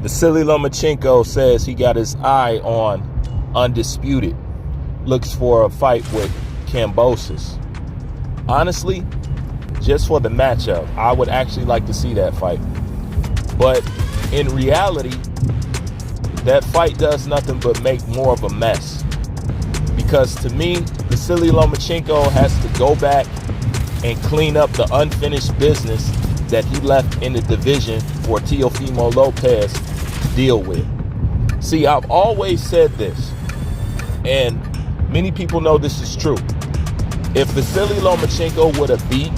Vasily Lomachenko says he got his eye on Undisputed. Looks for a fight with Kambosos. Honestly, just for the matchup, I would actually like to see that fight. But in reality, that fight does nothing but make more of a mess. Because to me, Vasily Lomachenko has to go back and clean up the unfinished business that he left in the division for Teofimo Lopez to deal with. See, I've always said this, and many people know this is true. If Vasily Lomachenko would have beat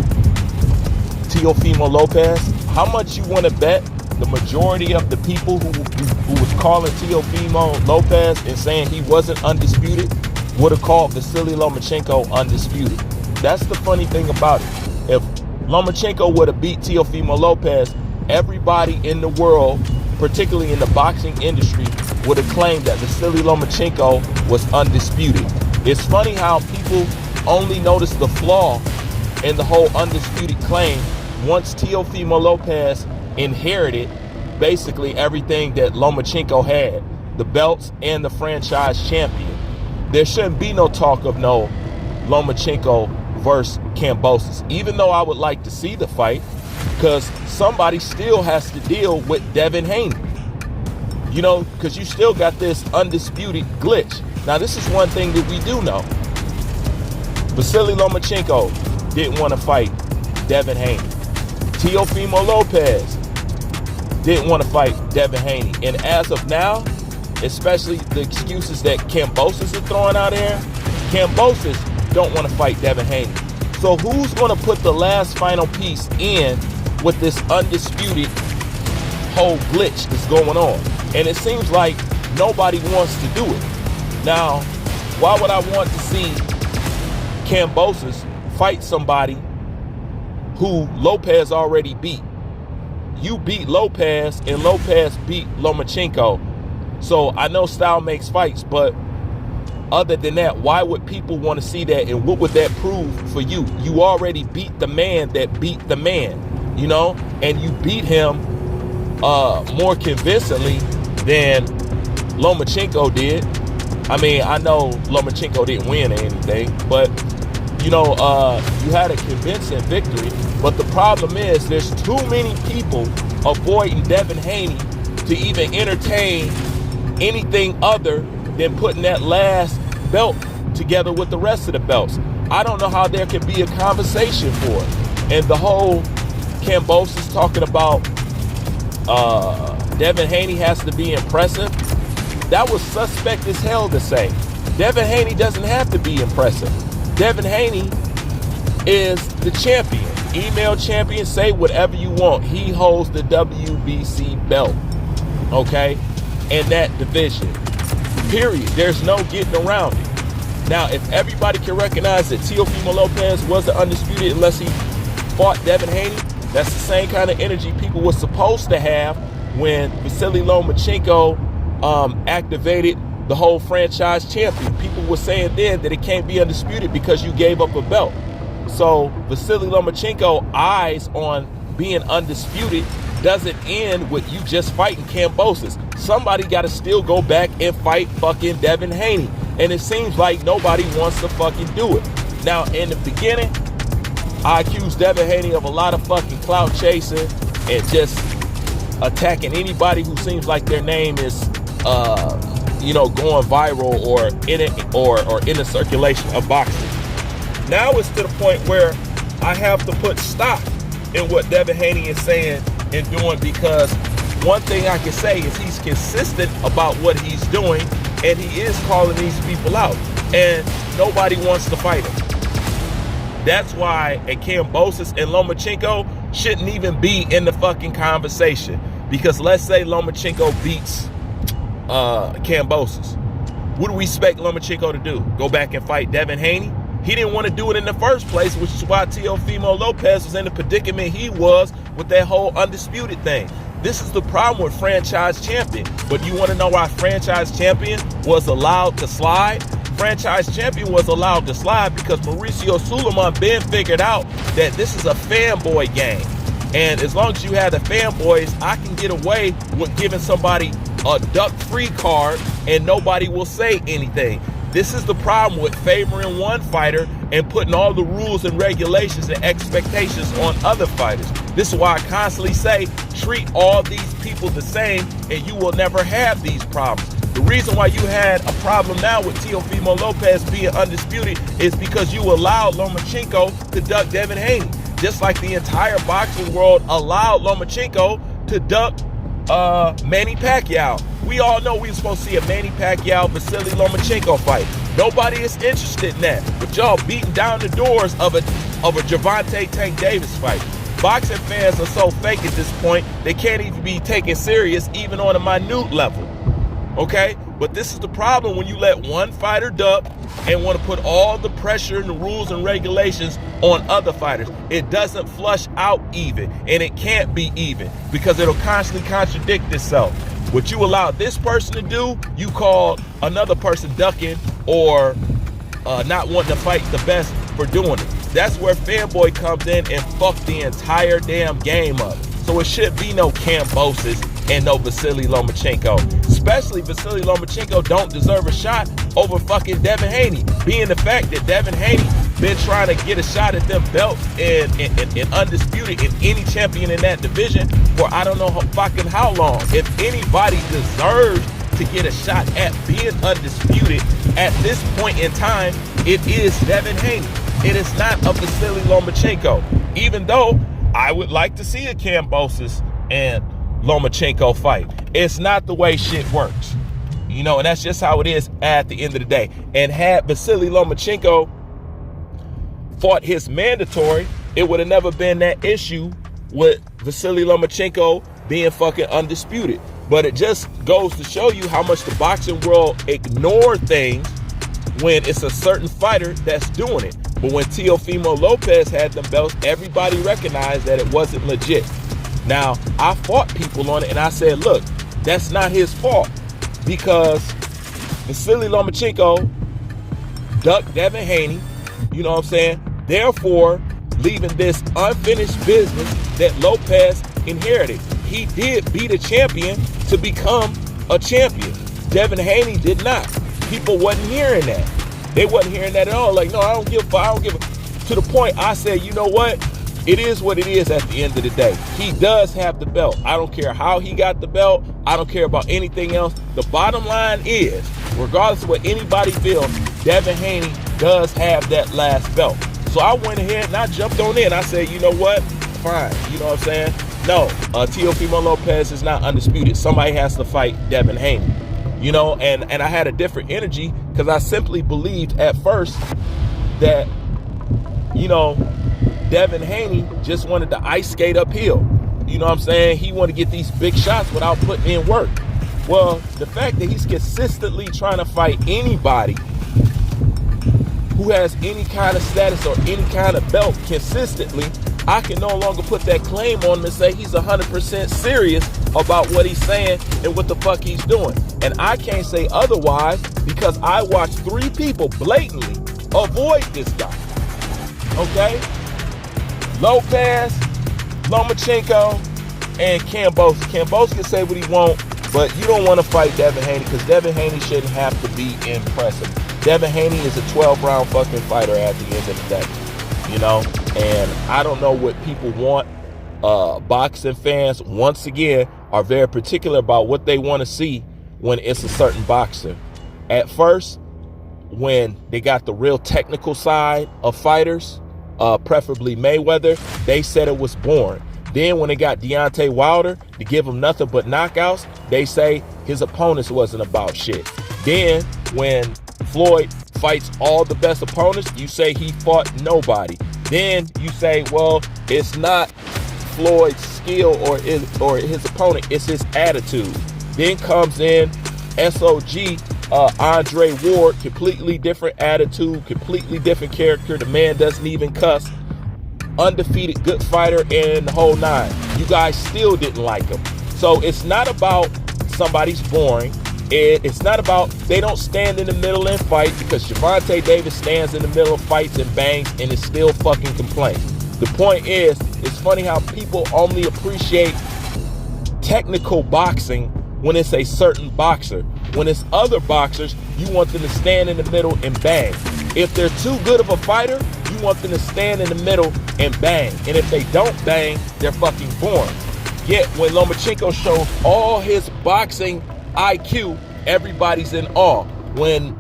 Teofimo Lopez, how much you want to bet the majority of the people who was calling Teofimo Lopez and saying he wasn't undisputed would have called Vasily Lomachenko undisputed? That's the funny thing about it. If Lomachenko would have beat Teofimo Lopez, everybody in the world, particularly in the boxing industry, would have claimed that Vasily Lomachenko was undisputed. It's funny how people only notice the flaw in the whole undisputed claim once Teofimo Lopez inherited basically everything that Lomachenko had, the belts and the franchise champion. There shouldn't be no talk of no Lomachenko versus Kambosos, even though I would like to see the fight, because somebody still has to deal with Devin Haney. You know, because you still got this undisputed glitch. Now, this is one thing that we do know. Vasily Lomachenko didn't want to fight Devin Haney. Teofimo Lopez didn't want to fight Devin Haney. And as of now, especially the excuses that Kambosos is throwing out there, Kambosos don't want to fight Devin Haney. So who's going to put the last final piece in with this undisputed whole glitch that's going on? And it seems like nobody wants to do it. Now, why would I want to see Kambosos fight somebody who Lopez already beat? You beat Lopez and Lopez beat Lomachenko. So I know style makes fights, but other than that, why would people want to see that? And what would that prove for you? You already beat the man that beat the man, you know, and you beat him more convincingly than Lomachenko did. I mean, I know Lomachenko didn't win or anything, but you know, you had a convincing victory. But the problem is there's too many people avoiding Devin Haney to even entertain anything other than putting that last belt together with the rest of the belts. I don't know how there could be a conversation for it. And the whole Kambosos talking about Devin Haney has to be impressive, that was suspect as hell to say. Devin Haney doesn't have to be impressive. Devin Haney is the champion. Email champion, say whatever you want. He holds the WBC belt, okay, in that division. Period. There's no getting around it. Now, if everybody can recognize that Teofimo Lopez was the undisputed unless he fought Devin Haney, that's the same kind of energy people were supposed to have when Vasily Lomachenko activated the whole franchise champion. People were saying then that it can't be undisputed because you gave up a belt. So Vasily Lomachenko eyes on being undisputed doesn't end with you just fighting Kambosos. Somebody got to still go back and fight fucking Devin Haney. And it seems like nobody wants to fucking do it. Now, in the beginning, I accused Devin Haney of a lot of fucking clout chasing and just attacking anybody who seems like their name is, you know, going viral or in it or in the circulation of boxing. Now it's to the point where I have to put stock in what Devin Haney is saying and doing, because one thing I can say is he's consistent about what he's doing and he is calling these people out and nobody wants to fight him. That's why a Kambosos and Lomachenko shouldn't even be in the fucking conversation, because let's say Lomachenko beats Kambosos. What do we expect Lomachenko to do? Go back and fight Devin Haney? He didn't want to do it in the first place, which is why Teofimo Lopez was in the predicament he was with that whole undisputed thing. This is the problem with franchise champion. But you want to know why franchise champion was allowed to slide? Franchise champion was allowed to slide because Mauricio Suleiman Ben figured out that this is a fanboy game. And as long as you have the fanboys, I can get away with giving somebody a duck-free card and nobody will say anything. This is the problem with favoring one fighter and putting all the rules and regulations and expectations on other fighters. This is why I constantly say, treat all these people the same and you will never have these problems. The reason why you had a problem now with Teofimo Lopez being undisputed is because you allowed Lomachenko to duck Devin Haney. Just like the entire boxing world allowed Lomachenko to duck Manny Pacquiao. We all know we were supposed to see a Manny Pacquiao Vasily Lomachenko fight. Nobody is interested in that. But y'all beating down the doors of a Gervonta Tank Davis fight. Boxing fans are so fake at this point, they can't even be taken serious even on a minute level. Okay? But this is the problem when you let one fighter duck and want to put all the pressure and the rules and regulations on other fighters. It doesn't flush out even, and it can't be even because it'll constantly contradict itself. What you allow this person to do, you call another person ducking or not wanting to fight the best for doing it. That's where fanboy comes in and fuck the entire damn game up. So it should be no Kambosos and no Vasily Lomachenko. Especially Vasily Lomachenko don't deserve a shot over fucking Devin Haney. Being the fact that Devin Haney been trying to get a shot at them belts and undisputed in any champion in that division for I don't know fucking how long. If anybody deserves to get a shot at being undisputed at this point in time, it is Devin Haney. It is not a Vasily Lomachenko. Even though I would like to see a Kambosos and Lomachenko fight. It's not the way shit works. You know, and that's just how it is at the end of the day. And had Vasily Lomachenko fought his mandatory, it would have never been that issue with Vasily Lomachenko being fucking undisputed. But it just goes to show you how much the boxing world ignore things when it's a certain fighter that's doing it. But when Teofimo Lopez had them belts, everybody recognized that it wasn't legit. Now, I fought people on it and I said, look, that's not his fault because Vasily Lomachenko ducked Devin Haney, you know what I'm saying? Therefore, leaving this unfinished business that Lopez inherited. He did beat a champion to become a champion. Devin Haney did not. People wasn't hearing that. They wasn't hearing that at all. Like, no, I don't give a to the point I said, you know what? It is what it is at the end of the day. He does have the belt. I don't care how he got the belt. I don't care about anything else. The bottom line is, regardless of what anybody feels, Devin Haney does have that last belt. So I went ahead and I jumped on in. I said, you know what? Fine. You know what I'm saying? No, Teofimo Lopez is not undisputed. Somebody has to fight Devin Haney. You know, and I had a different energy because I simply believed at first that, you know, Devin Haney just wanted to ice skate uphill. You know what I'm saying? He wanted to get these big shots without putting in work. Well, the fact that he's consistently trying to fight anybody who has any kind of status or any kind of belt consistently, I can no longer put that claim on him and say he's 100% serious about what he's saying and what the fuck he's doing. And I can't say otherwise because I watched 3 people blatantly avoid this guy. Okay? Lopez, Lomachenko, and Kambosos. Kambosos can say what he wants, but you don't want to fight Devin Haney because Devin Haney shouldn't have to be impressive. Devin Haney is a 12-round fucking fighter at the end of the day, you know? And I don't know what people want. Boxing fans, once again, are very particular about what they want to see when it's a certain boxer. At first, when they got the real technical side of fighters, preferably Mayweather, they said it was boring. Then when they got Deontay Wilder to give him nothing but knockouts, they say his opponents wasn't about shit. Then when Floyd fights all the best opponents, you say he fought nobody. Then you say, well, it's not Floyd's skill or his opponent, it's his attitude. Then comes in SOG, Andre Ward, completely different attitude, completely different character. The man doesn't even cuss. Undefeated, good fighter, and the whole nine. You guys still didn't like him. So it's not about somebody's boring. It's not about they don't stand in the middle and fight, because Gervonta Davis stands in the middle, fights and bangs, and is still fucking complaining. The point is It's funny how people only appreciate technical boxing when it's a certain boxer. When it's other boxers, you want them to stand in the middle and bang. If they're too good of a fighter, you want them to stand in the middle and bang. And if they don't bang, they're fucking boring. Yet when Lomachenko shows all his boxing IQ, everybody's in awe. When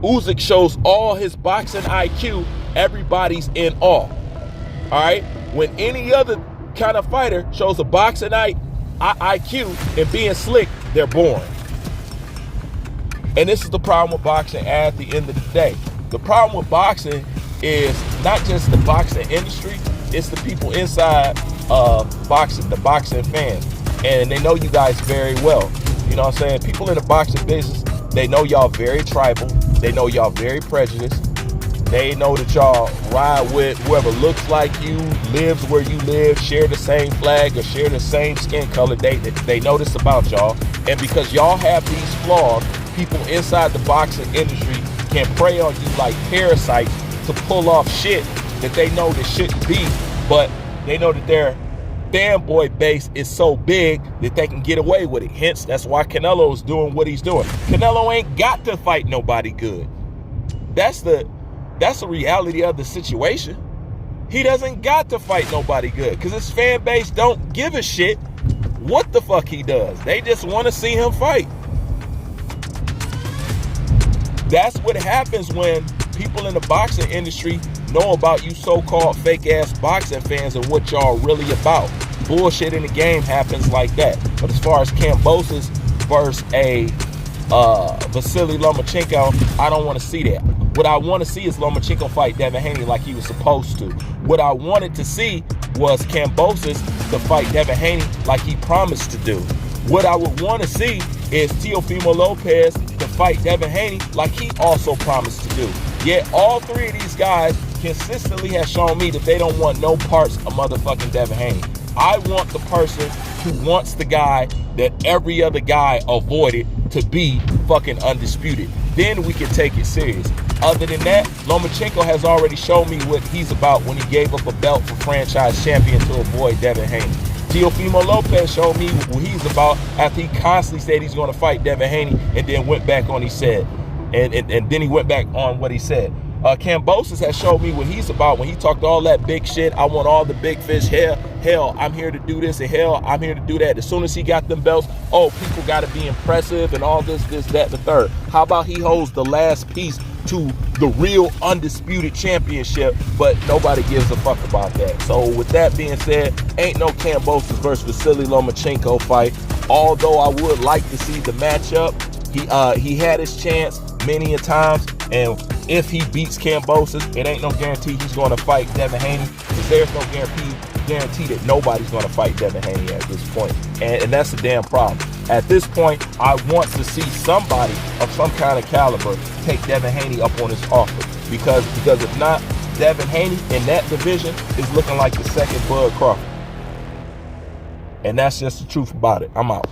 Usyk shows all his boxing IQ, everybody's in awe. All right? When any other kind of fighter shows a boxing IQ and being slick, they're boring. And this is the problem with boxing at the end of the day. The problem with boxing is not just the boxing industry, it's the people inside boxing, the boxing fans. And they know you guys very well. You know what I'm saying? People in the boxing business, they know y'all very tribal. They know y'all very prejudiced. They know that y'all ride with whoever looks like you, lives where you live, share the same flag, or share the same skin color. They know this about y'all. And because y'all have these flaws, people inside the boxing industry can prey on you like parasites to pull off shit that they know that shouldn't be, but they know that their fanboy base is so big that they can get away with it. Hence, that's why Canelo's doing what he's doing. Canelo ain't got to fight nobody good. That's the reality of the situation. He doesn't got to fight nobody good because his fan base don't give a shit what the fuck he does. They just want to see him fight. That's what happens when people in the boxing industry know about you so-called fake-ass boxing fans and what y'all really about. Bullshit in the game happens like that. But as far as Kambosos versus a Vasily Lomachenko, I don't want to see that. What I want to see is Lomachenko fight Devin Haney like he was supposed to. What I wanted to see was Kambosos to fight Devin Haney like he promised to do. What I would want to see is Teofimo Lopez to fight Devin Haney like he also promised to do. Yet all three of these guys consistently have shown me that they don't want no parts of motherfucking Devin Haney. I want the person who wants the guy that every other guy avoided to be fucking undisputed. Then we can take it serious. Other than that, Lomachenko has already shown me what he's about when he gave up a belt for franchise champion to avoid Devin Haney. Teofimo Lopez showed me what he's about after he constantly said he's going to fight Devin Haney and then went back on he said. And then he went back on what he said. Kambosos has showed me what he's about when he talked all that big shit. I want all the big fish. Hell, I'm here to do this, and hell, I'm here to do that. As soon as he got them belts, oh, people got to be impressive and all this, that, the third. How about he holds the last piece to the real undisputed championship, but nobody gives a fuck about that. So with that being said, ain't no Kambosos versus Vasily Lomachenko fight. Although I would like to see the matchup. He had his chance many a times, and if he beats Kambosos, it ain't no guarantee he's going to fight Devin Haney, because there's no guarantee that nobody's going to fight Devin Haney at this point, and that's a damn problem. At this point, I want to see somebody of some kind of caliber take Devin Haney up on his offer, because if not, Devin Haney in that division is looking like the second Bud Crawford, and that's just the truth about it. I'm out.